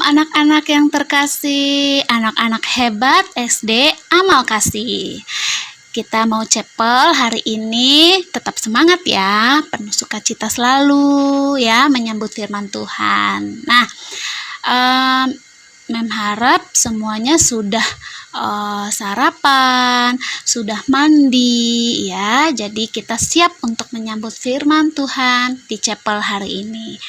anak-anak yang terkasih, anak-anak hebat SD Amal Kasih. Kita mau chapel hari ini, tetap semangat ya, penuh sukacita selalu ya menyambut firman Tuhan. Nah, Mem harap semuanya sudah sarapan, sudah mandi ya. Jadi kita siap untuk menyambut firman Tuhan di chapel hari ini.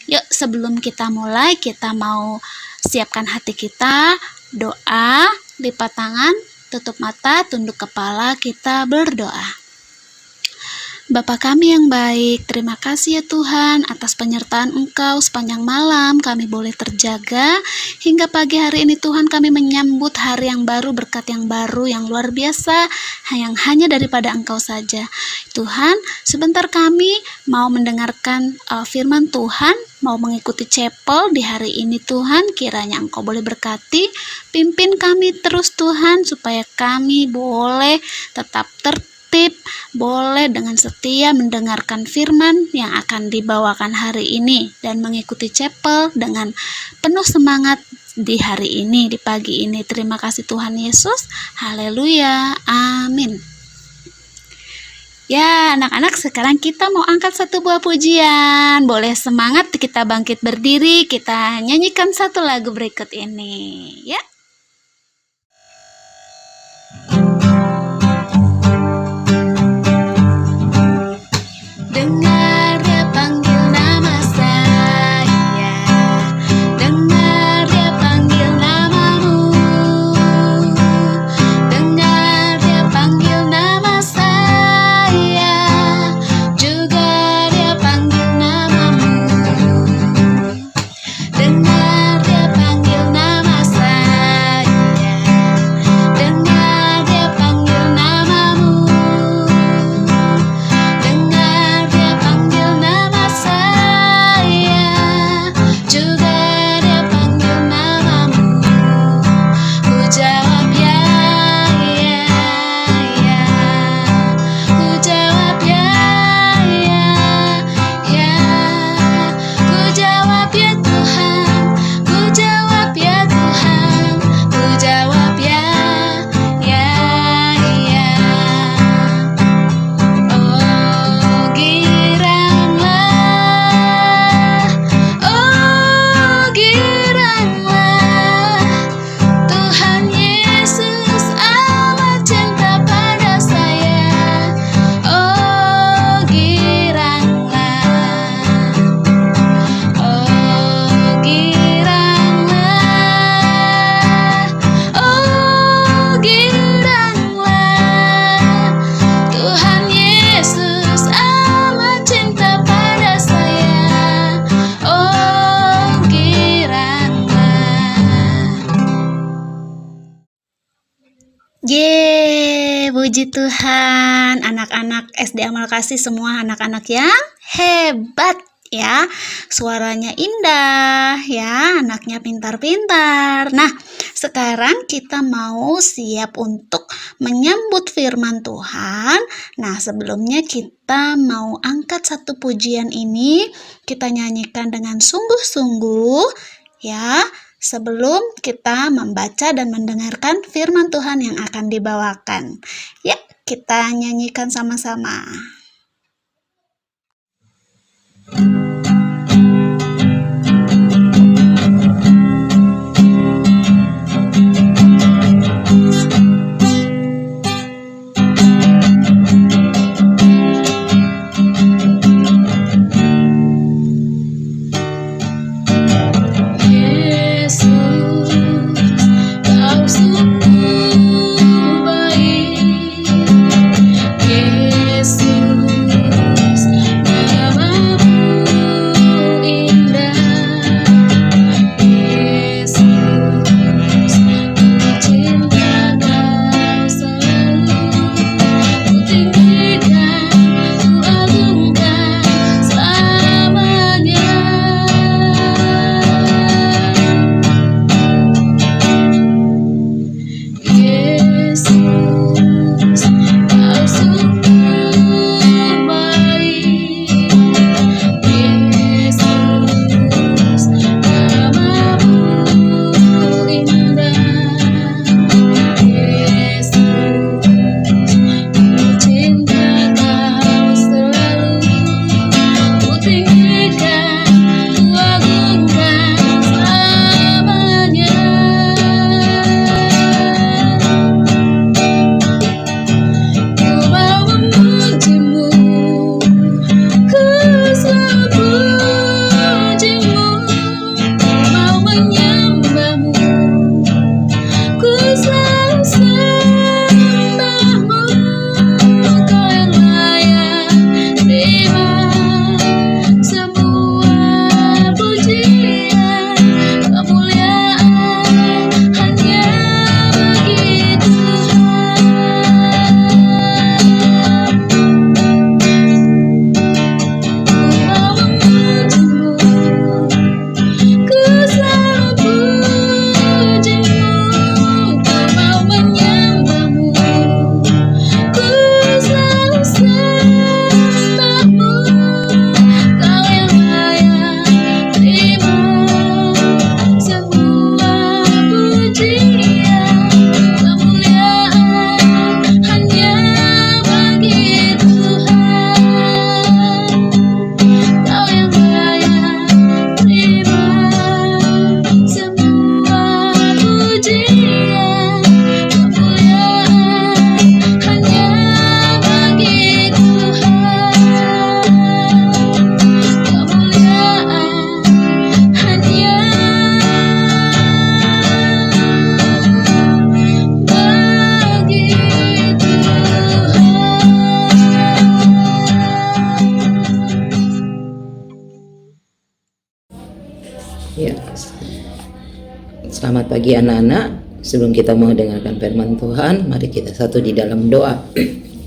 Yuk, sebelum kita mulai, kita mau siapkan hati kita, doa, lipat tangan, tutup mata, tunduk kepala, kita berdoa. Bapa kami yang baik, terima kasih ya Tuhan atas penyertaan Engkau sepanjang malam kami boleh terjaga. Hingga pagi hari ini Tuhan kami menyambut hari yang baru, berkat yang baru, yang luar biasa, yang hanya daripada Engkau saja. Tuhan, sebentar kami mau mendengarkan firman Tuhan, mau mengikuti chapel di hari ini Tuhan. Kiranya Engkau boleh berkati, pimpin kami terus Tuhan, supaya kami boleh tetap tertib, boleh dengan setia mendengarkan firman yang akan dibawakan hari ini dan mengikuti chapel dengan penuh semangat di hari ini, di pagi ini. Terima kasih Tuhan Yesus. Haleluya. Amin. Ya, anak-anak, sekarang kita mau angkat satu buah pujian. Boleh semangat, kita bangkit berdiri, kita nyanyikan satu lagu berikut ini, ya. Dengar dia panggil nama saya, dengar dia panggil namamu, dengar dia panggil nama saya, juga dia panggil namamu. Dengar dia panggil nama saya, dengar dia panggil namamu, dengar dia panggil nama saya, juga dia panggil namamu. Ku jawab ya, ya, ya. Ku jawab ya, ya, ya. Ku jawab ya Tuhan, ku jawab ya Tuhan, ku jawab ya, ya, ya. Oh giranglah, Tuhan Yesus amat cinta pada saya. Oh giranglah, oh giranglah, oh giranglah. Tuhan Yesus amat cinta pada saya. Oh giranglah. Yeay, puji Tuhan. Anak-anak SD Amal Kasih, semua anak-anak yang hebat ya. Suaranya indah ya, anaknya pintar-pintar. Nah, sekarang kita mau siap untuk menyambut firman Tuhan. Nah, sebelumnya kita mau angkat satu pujian ini, kita nyanyikan dengan sungguh-sungguh ya, sebelum kita membaca dan mendengarkan firman Tuhan yang akan dibawakan. Ya, kita nyanyikan sama-sama. Yesus, kau sungguh baik. Yesus, namamu Selamat pagi anak-anak. Sebelum kita mau dengarkan firman Tuhan, mari kita satu di dalam doa.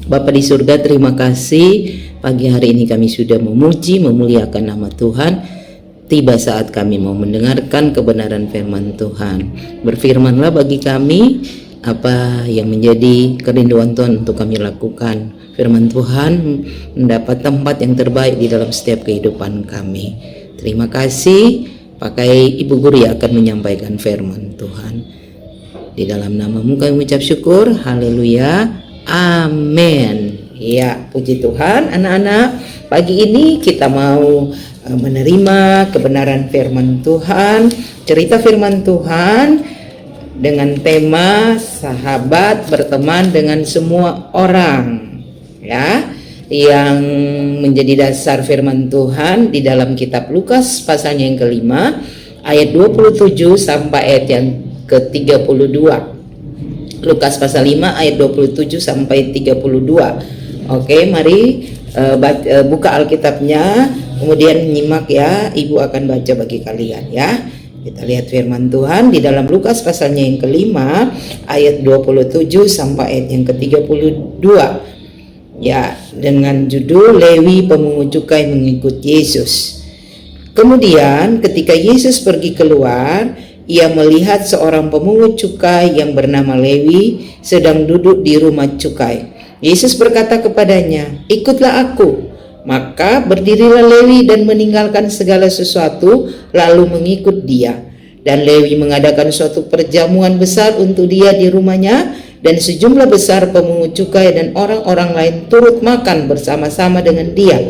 Bapa di surga, terima kasih pagi hari ini kami sudah memuji, memuliakan nama Tuhan. Tiba saat kami mau mendengarkan kebenaran firman Tuhan. Berfirmanlah bagi kami apa yang menjadi kerinduan Tuhan untuk kami lakukan. Firman Tuhan mendapat tempat yang terbaik di dalam setiap kehidupan kami. Terima kasih. Pakai Ibu Guru yang akan menyampaikan firman Tuhan. Di dalam namamu kami mengucap syukur. Haleluya. Amin. Ya, puji Tuhan anak-anak. Pagi ini kita mau menerima kebenaran firman Tuhan. Cerita firman Tuhan dengan tema sahabat berteman dengan semua orang. Ya, yang menjadi dasar firman Tuhan di dalam kitab Lukas pasalnya yang kelima ayat 27 sampai ayat yang ke-32. Lukas pasal 5 ayat 27 sampai 32. Oke, mari buka Alkitabnya, kemudian nyimak ya. Ibu akan baca bagi kalian ya. Kita lihat firman Tuhan di dalam Lukas pasalnya yang kelima ayat 27 sampai ayat yang ke-32. Ya, dengan judul Lewi pemungut cukai mengikut Yesus. Kemudian ketika Yesus pergi keluar, ia melihat seorang pemungut cukai yang bernama Lewi sedang duduk di rumah cukai. Yesus berkata kepadanya, "Ikutlah aku." Maka berdirilah Lewi dan meninggalkan segala sesuatu lalu mengikut dia. Dan Lewi mengadakan suatu perjamuan besar untuk dia di rumahnya, dan sejumlah besar pemungut cukai dan orang-orang lain turut makan bersama-sama dengan dia.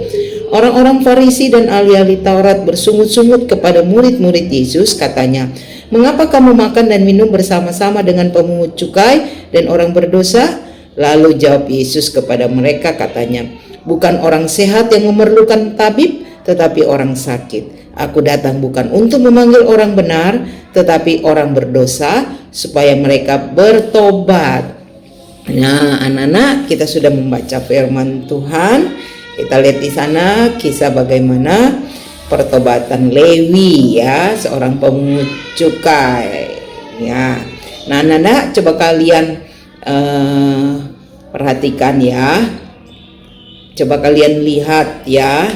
Orang-orang Farisi dan ahli-ahli Taurat bersungut-sungut kepada murid-murid Yesus, katanya, "Mengapa kamu makan dan minum bersama-sama dengan pemungut cukai dan orang berdosa?" Lalu jawab Yesus kepada mereka, katanya, "Bukan orang sehat yang memerlukan tabib, tetapi orang sakit. Aku datang bukan untuk memanggil orang benar, tetapi orang berdosa, supaya mereka bertobat." Nah, anak-anak, kita sudah membaca firman Tuhan. Kita lihat di sana kisah bagaimana pertobatan Lewi ya, seorang pemungut cukai. Ya. Nah, anak-anak, coba kalian perhatikan ya. Coba kalian lihat ya.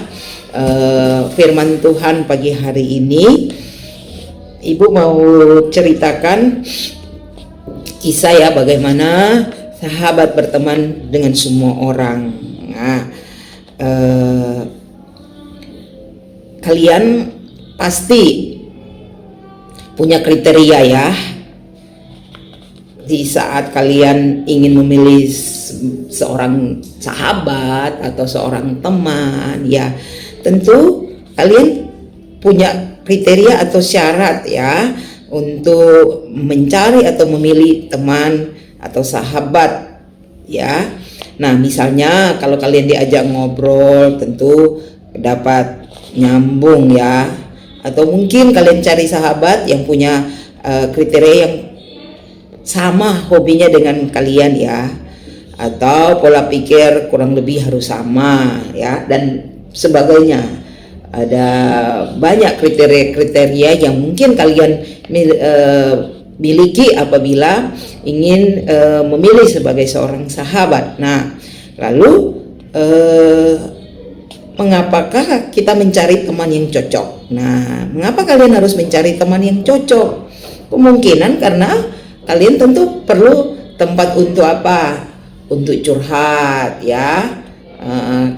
Firman Tuhan pagi hari ini. Ibu mau ceritakan kisah ya, bagaimana sahabat berteman dengan semua orang. Nah, kalian pasti punya kriteria ya di saat kalian ingin memilih seorang sahabat atau seorang teman ya. Tentu kalian punya kriteria atau syarat ya untuk mencari atau memilih teman atau sahabat ya. Nah, misalnya kalau kalian diajak ngobrol tentu dapat nyambung ya. Atau mungkin kalian cari sahabat yang punya kriteria yang sama hobinya dengan kalian ya. Atau pola pikir kurang lebih harus sama ya, dan sebagainya. Ada banyak kriteria-kriteria yang mungkin kalian miliki apabila ingin memilih sebagai seorang sahabat. Nah, lalu mengapakah kita mencari teman yang cocok? Nah, mengapa kalian harus mencari teman yang cocok? Kemungkinan karena kalian tentu perlu tempat untuk apa? Untuk curhat ya.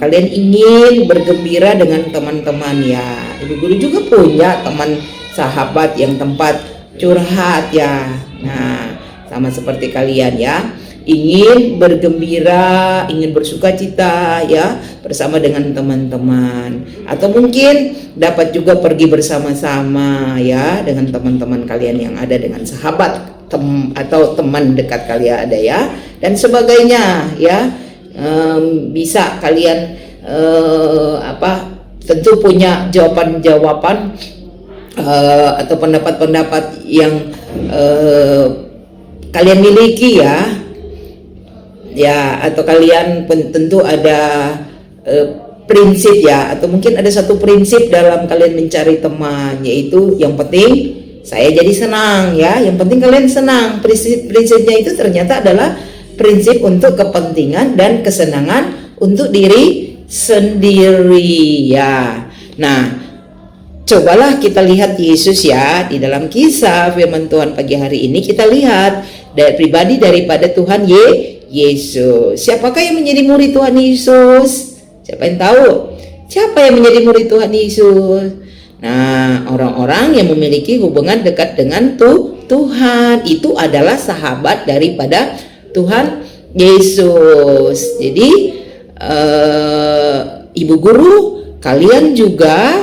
Kalian ingin bergembira dengan teman-teman ya. Ibu Guru juga punya teman sahabat yang tempat curhat ya. Nah, sama seperti kalian ya, ingin bergembira, ingin bersukacita ya bersama dengan teman-teman, atau mungkin dapat juga pergi bersama-sama ya dengan teman-teman kalian yang ada, dengan sahabat atau teman dekat kalian ada ya, dan sebagainya ya. Bisa kalian tentu punya jawaban-jawaban atau pendapat-pendapat yang kalian miliki ya, atau kalian tentu ada prinsip ya, atau mungkin ada satu prinsip dalam kalian mencari teman, yaitu yang penting saya jadi senang ya. Yang penting kalian senang. Prinsipnya itu ternyata adalah prinsip untuk kepentingan dan kesenangan untuk diri sendiri ya. Nah, cobalah kita lihat Yesus ya, di dalam kisah firman Tuhan pagi hari ini kita lihat dari pribadi daripada Tuhan Yesus. Siapakah yang menjadi murid Tuhan Yesus? Siapa yang tahu? Siapa yang menjadi murid Tuhan Yesus? Nah, orang-orang yang memiliki hubungan dekat dengan Tuhan, itu adalah sahabat daripada Tuhan Yesus. Jadi ibu guru, kalian juga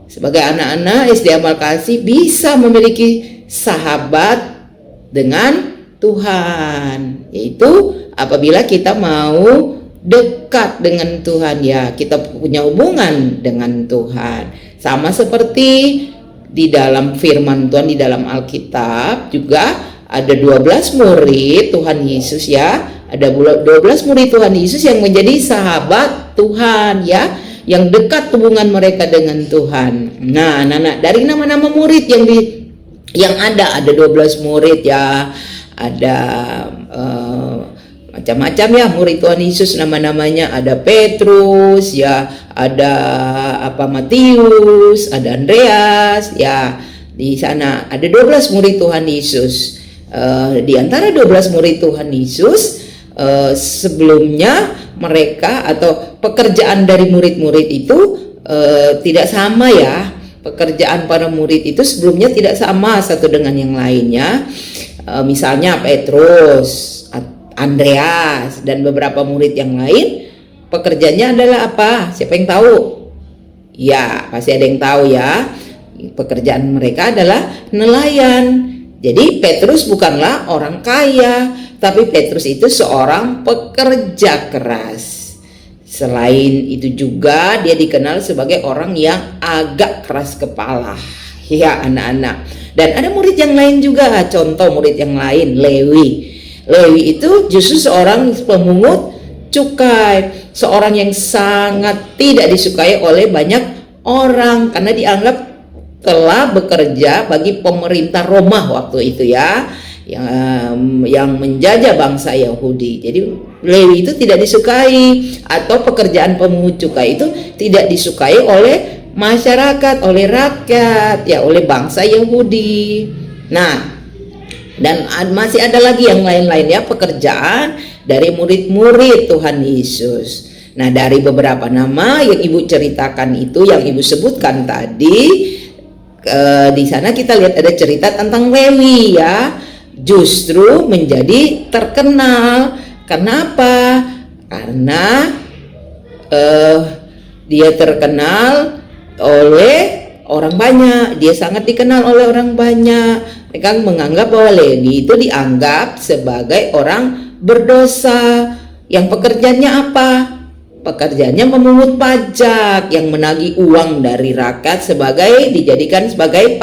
sebagai anak-anak SD Amal Kasih bisa memiliki sahabat dengan Tuhan, yaitu apabila kita mau dekat dengan Tuhan ya, kita punya hubungan dengan Tuhan. Sama seperti di dalam firman Tuhan di dalam Alkitab juga ada 12 murid Tuhan Yesus ya, ada 12 murid Tuhan Yesus yang menjadi sahabat Tuhan ya, yang dekat hubungan mereka dengan Tuhan. Nah, anak-anak, dari nama-nama murid yang ada 12 murid ya, ada macam-macam ya murid Tuhan Yesus, nama-namanya ada Petrus ya, ada Matius, ada Andreas ya. Di sana ada 12 murid Tuhan Yesus. Di antara 12 murid Tuhan Yesus, sebelumnya mereka atau pekerjaan dari murid-murid itu tidak sama ya. Pekerjaan para murid itu sebelumnya tidak sama satu dengan yang lainnya. Misalnya Petrus, Andreas, dan beberapa murid yang lain, pekerjaannya adalah apa? Siapa yang tahu? Ya, pasti ada yang tahu ya. Pekerjaan mereka adalah nelayan. Jadi Petrus bukanlah orang kaya, tapi Petrus itu seorang pekerja keras. Selain itu juga dia dikenal sebagai orang yang agak keras kepala. Ya anak-anak. Dan ada murid yang lain juga, contoh murid yang lain, Lewi. Lewi itu justru seorang pemungut cukai, seorang yang sangat tidak disukai oleh banyak orang karena dianggap telah bekerja bagi pemerintah Roma waktu itu ya, yang menjajah bangsa Yahudi. Jadi Lewi itu tidak disukai, atau pekerjaan pemungut cukai itu tidak disukai oleh masyarakat, oleh rakyat ya, oleh bangsa Yahudi. Nah, dan masih ada lagi yang lain-lain ya, pekerjaan dari murid-murid Tuhan Yesus. Nah, dari beberapa nama yang ibu ceritakan itu, yang ibu sebutkan tadi, di sana kita lihat ada cerita tentang Lewi ya, justru menjadi terkenal. Kenapa? Karena dia terkenal oleh orang banyak, dia sangat dikenal oleh orang banyak. Mereka menganggap bahwa Lewi itu dianggap sebagai orang berdosa, yang pekerjaannya apa? Pekerjaannya memungut pajak, yang menagih uang dari rakyat dijadikan sebagai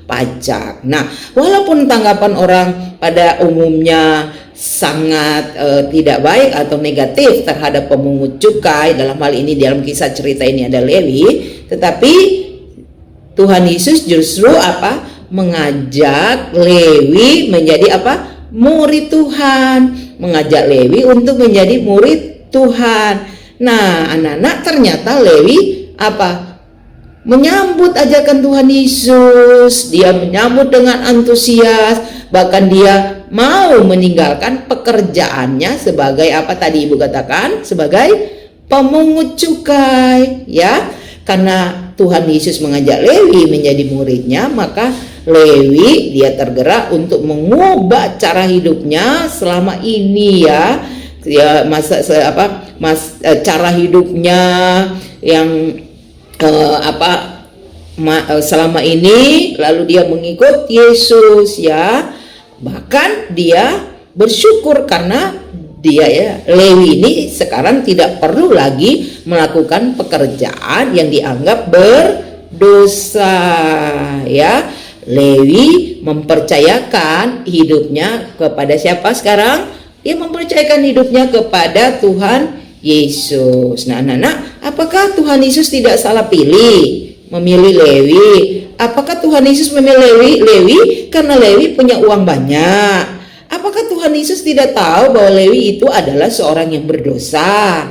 pajak. Nah, walaupun tanggapan orang pada umumnya sangat tidak baik atau negatif terhadap pemungut cukai, dalam hal ini dalam kisah cerita ini ada Lewi, tetapi Tuhan Yesus justru mengajak Lewi menjadi murid Tuhan, mengajak Lewi untuk menjadi murid Tuhan. Nah, anak-anak, ternyata Lewi menyambut ajakan Tuhan Yesus. Dia menyambut dengan antusias, bahkan dia mau meninggalkan pekerjaannya sebagai tadi ibu katakan, sebagai pemungut cukai ya. Karena Tuhan Yesus mengajak Lewi menjadi muridnya, maka Lewi dia tergerak untuk mengubah cara hidupnya selama ini ya, cara hidupnya yang selama ini, lalu dia mengikut Yesus ya. Bahkan dia bersyukur karena dia Lewi ini sekarang tidak perlu lagi melakukan pekerjaan yang dianggap berdosa ya. Lewi mempercayakan hidupnya kepada siapa sekarang? Dia mempercayakan hidupnya kepada Tuhan Yesus. Nah, anak-anak, apakah Tuhan Yesus tidak salah memilih Lewi Apakah Tuhan Yesus memilih Lewi karena Lewi punya uang banyak? Apakah Tuhan Yesus tidak tahu bahwa Lewi itu adalah seorang yang berdosa?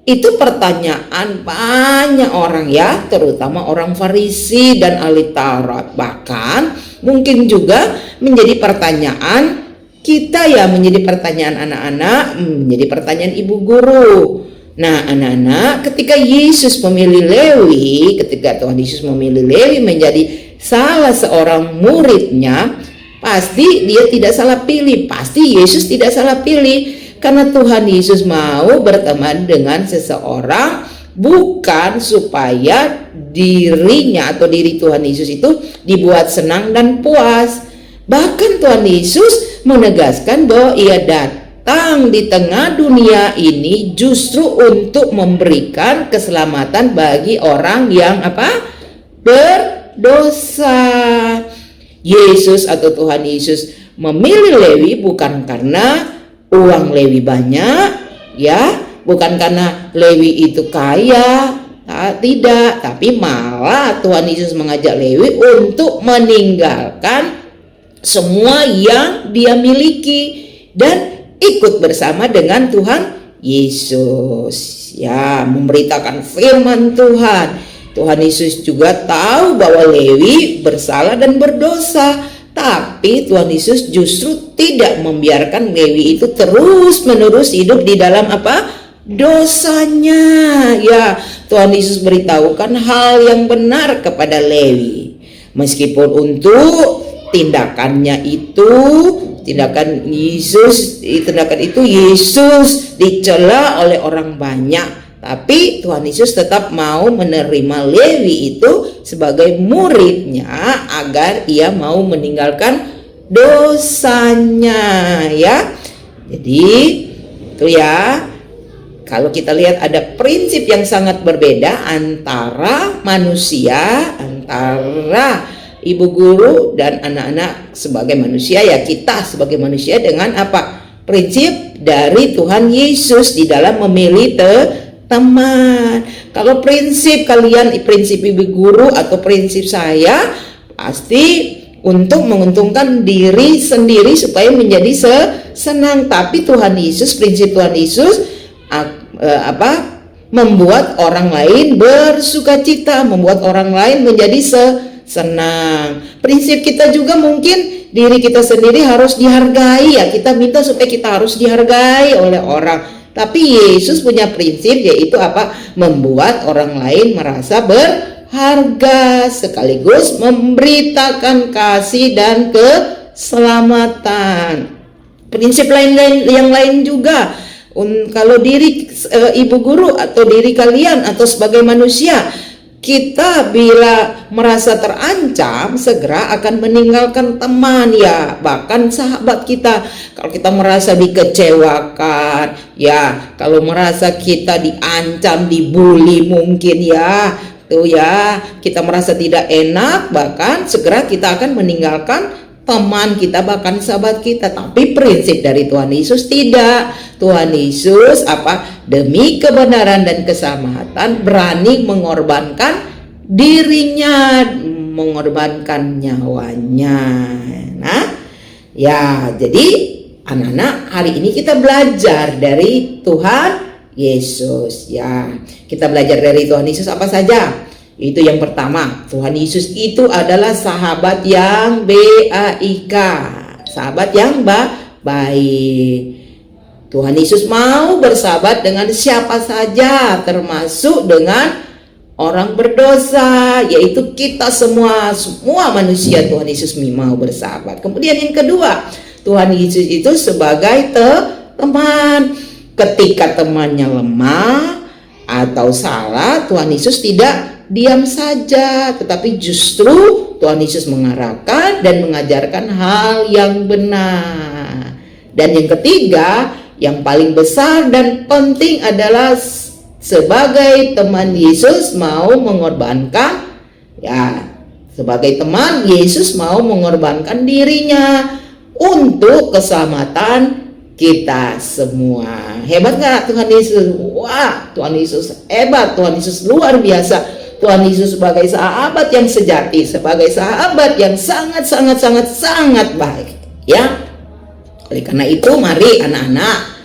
Itu pertanyaan banyak orang ya, terutama orang Farisi dan ahli Taurat. Bahkan mungkin juga menjadi pertanyaan kita ya, menjadi pertanyaan anak-anak, menjadi pertanyaan ibu guru. Nah anak-anak, ketika Yesus memilih Lewi, ketika Tuhan Yesus memilih Lewi menjadi salah seorang muridnya, pasti dia tidak salah pilih, pasti Yesus tidak salah pilih. Karena Tuhan Yesus mau berteman dengan seseorang bukan supaya dirinya atau diri Tuhan Yesus itu dibuat senang dan puas. Bahkan Tuhan Yesus menegaskan bahwa ia datang di tengah dunia ini justru untuk memberikan keselamatan bagi orang yang berdosa. Yesus atau Tuhan Yesus memilih Lewi bukan karena uang Lewi banyak ya, bukan karena Lewi itu kaya, tidak, tapi malah Tuhan Yesus mengajak Lewi untuk meninggalkan semua yang dia miliki dan ikut bersama dengan Tuhan Yesus ya, memberitakan firman Tuhan. Tuhan Yesus juga tahu bahwa Lewi bersalah dan berdosa, tapi Tuhan Yesus justru tidak membiarkan Lewi itu terus-menerus hidup di dalam dosanya ya. Tuhan Yesus beritahukan hal yang benar kepada Lewi, meskipun untuk tindakan itu Yesus dicela oleh orang banyak. Tapi Tuhan Yesus tetap mau menerima Lewi itu sebagai muridnya agar ia mau meninggalkan dosanya ya. Jadi itu ya, kalau kita lihat ada prinsip yang sangat berbeda antara manusia, antara ibu guru dan anak-anak sebagai manusia ya, kita sebagai manusia dengan prinsip dari Tuhan Yesus di dalam memilih teman. Kalau prinsip kalian, prinsip ibu guru atau prinsip saya pasti untuk menguntungkan diri sendiri supaya menjadi senang. Tapi Tuhan Yesus, prinsip Tuhan Yesus membuat orang lain bersukacita, membuat orang lain menjadi senang. Prinsip kita juga mungkin diri kita sendiri harus dihargai ya, kita minta supaya kita harus dihargai oleh orang. Tapi Yesus punya prinsip, yaitu membuat orang lain merasa berharga sekaligus memberitakan kasih dan keselamatan. Prinsip yang lain juga, kalau diri ibu guru atau diri kalian atau sebagai manusia, kita bila merasa terancam segera akan meninggalkan teman ya, bahkan sahabat kita. Kalau kita merasa dikecewakan ya, kalau merasa kita diancam, dibully mungkin ya, tuh ya, kita merasa tidak enak, bahkan segera kita akan meninggalkan teman kita, bahkan sahabat kita. Tapi prinsip dari Tuhan Yesus tidak. Tuhan Yesus demi kebenaran dan keselamatan berani mengorbankan dirinya, mengorbankan nyawanya. Nah ya, jadi anak-anak, hari ini kita belajar dari Tuhan Yesus ya. Kita belajar dari Tuhan Yesus apa saja? Itu yang pertama, Tuhan Yesus itu adalah sahabat yang baik, sahabat yang baik. Tuhan Yesus mau bersahabat dengan siapa saja, termasuk dengan orang berdosa, yaitu kita semua manusia. Tuhan Yesus mau bersahabat. Kemudian yang kedua, Tuhan Yesus itu sebagai teman. Ketika temannya lemah atau salah, Tuhan Yesus tidak diam saja, tetapi justru Tuhan Yesus mengarahkan dan mengajarkan hal yang benar. Dan yang ketiga, yang paling besar dan penting adalah sebagai teman Yesus mau mengorbankan ya, sebagai teman Yesus mau mengorbankan dirinya untuk keselamatan kita semua. Hebat gak Tuhan Yesus? Wah, Tuhan Yesus hebat, Tuhan Yesus luar biasa. Tuhan Yesus sebagai sahabat yang sejati, sebagai sahabat yang sangat baik, ya. Oleh karena itu, mari anak-anak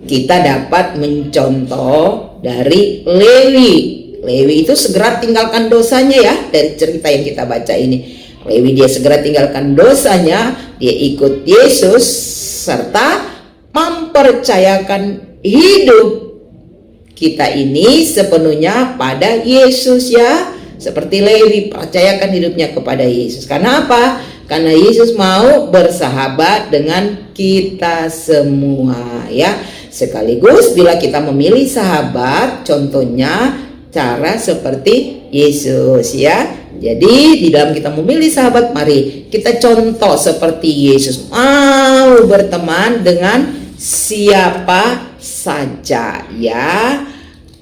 kita dapat mencontoh dari Lewi. Lewi itu segera tinggalkan dosanya, ya, dari cerita yang kita baca ini. Lewi dia segera tinggalkan dosanya, dia ikut Yesus serta mempercayakan hidup kita ini sepenuhnya pada Yesus, ya. Seperti Lewi percayakan hidupnya kepada Yesus. Karena apa? Karena Yesus mau bersahabat dengan kita semua, ya. Sekaligus bila kita memilih sahabat, contohnya cara seperti Yesus, ya. Jadi di dalam kita memilih sahabat, mari kita contoh seperti Yesus, mau berteman dengan siapa saja, ya.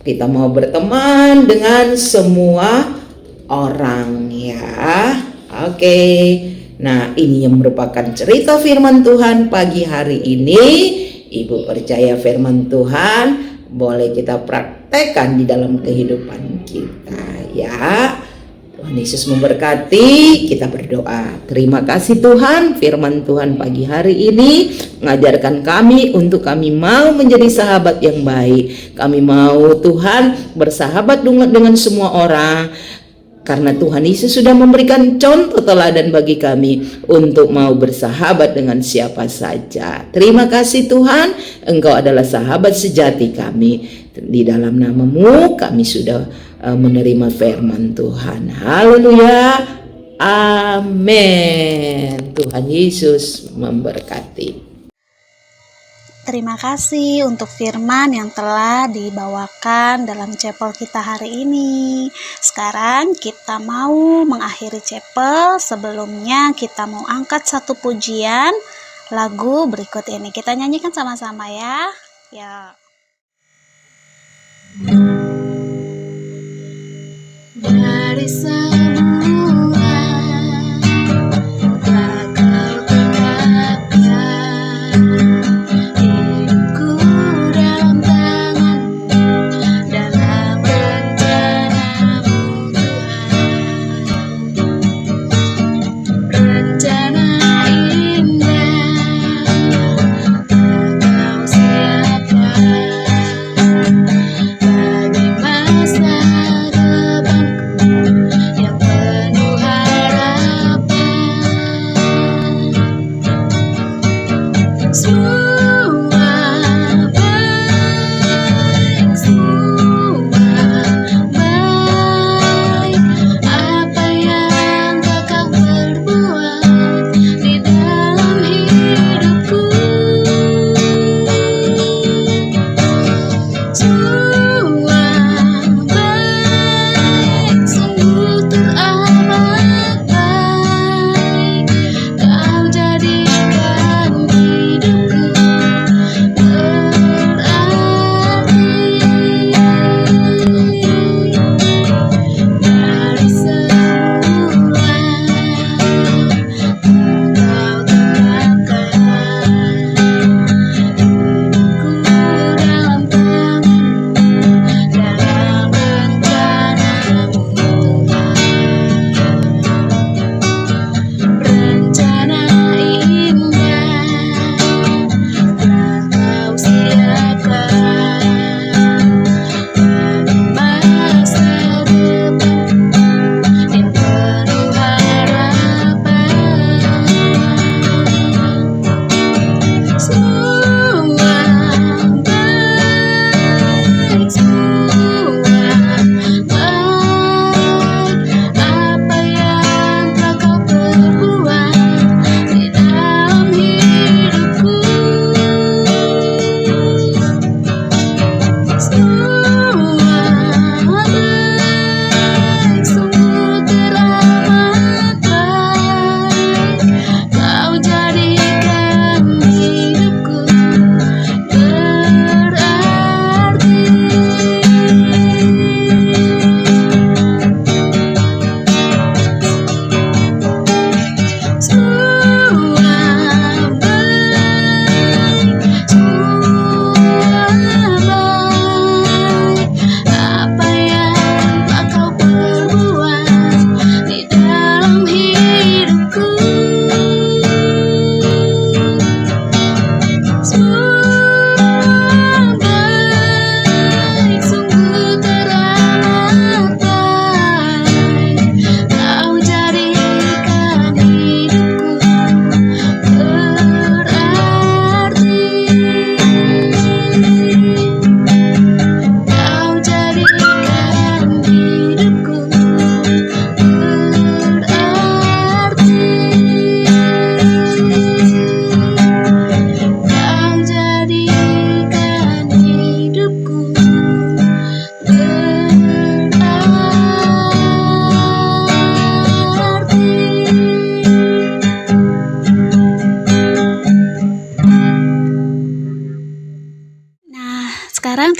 Kita mau berteman dengan semua orang, ya. Oke. Nah, ini yang merupakan cerita firman Tuhan pagi hari ini. Ibu percaya firman Tuhan boleh kita praktekkan di dalam kehidupan kita, ya. Tuhan Yesus memberkati. Kita berdoa. Terima kasih Tuhan, firman Tuhan pagi hari ini mengajarkan kami untuk kami mau menjadi sahabat yang baik. Kami mau Tuhan bersahabat dengan semua orang, karena Tuhan Yesus sudah memberikan contoh teladan bagi kami untuk mau bersahabat dengan siapa saja. Terima kasih Tuhan, Engkau adalah sahabat sejati kami. Di dalam nama-Mu kami sudah menerima firman Tuhan. Haleluya. Amin. Tuhan Yesus memberkati. Terima kasih untuk firman yang telah dibawakan dalam chapel kita hari ini. Sekarang kita mau mengakhiri chapel. Sebelumnya kita mau angkat satu pujian lagu berikut ini. Kita nyanyikan sama-sama, ya. Ya. Dari semula Kau tetapkan hidupku dalam tangan-Mu, dalam rencana-Mu Tuhan. Rencana indah Kau siapkan bagi masa depanku yang penuh harapan. Semua baik, apa yang Kau berbuat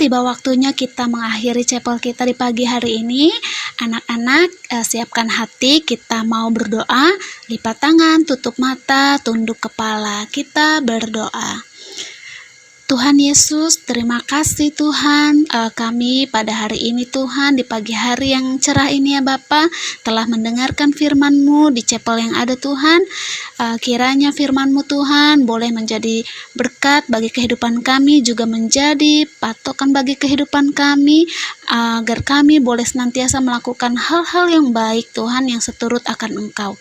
tiba waktunya kita mengakhiri chapel kita di pagi hari ini. Anak-anak, siapkan hati, kita mau berdoa. Lipat tangan, tutup mata, tunduk kepala. Kita berdoa. Tuhan Yesus, terima kasih Tuhan, kami pada hari ini Tuhan, di pagi hari yang cerah ini ya Bapa, telah mendengarkan firman-Mu di chapel yang ada Tuhan. Kiranya firman-Mu Tuhan boleh menjadi berkat bagi kehidupan kami, juga menjadi patokan bagi kehidupan kami, agar kami boleh senantiasa melakukan hal-hal yang baik Tuhan, yang seturut akan Engkau.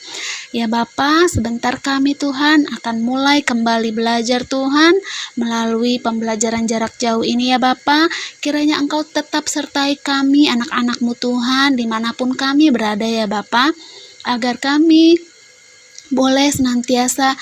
Ya Bapa, sebentar kami Tuhan akan mulai kembali belajar Tuhan, melalui pembelajaran jarak jauh ini ya Bapa. Kiranya Engkau tetap sertai kami anak-anak-Mu Tuhan dimanapun kami berada ya Bapa, agar kami boleh senantiasa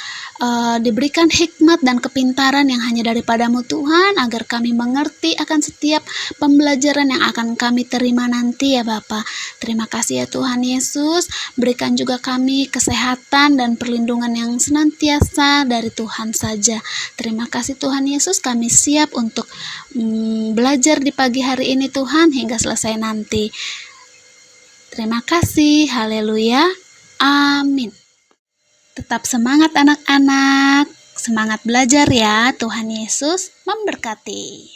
diberikan hikmat dan kepintaran yang hanya daripada-Mu Tuhan, agar kami mengerti akan setiap pembelajaran yang akan kami terima nanti ya Bapa. Terima kasih ya Tuhan Yesus, berikan juga kami kesehatan dan perlindungan yang senantiasa dari Tuhan saja. Terima kasih Tuhan Yesus, kami siap untuk belajar di pagi hari ini Tuhan hingga selesai nanti. Terima kasih, haleluya, amin. Tetap semangat anak-anak, semangat belajar ya. Tuhan Yesus memberkati.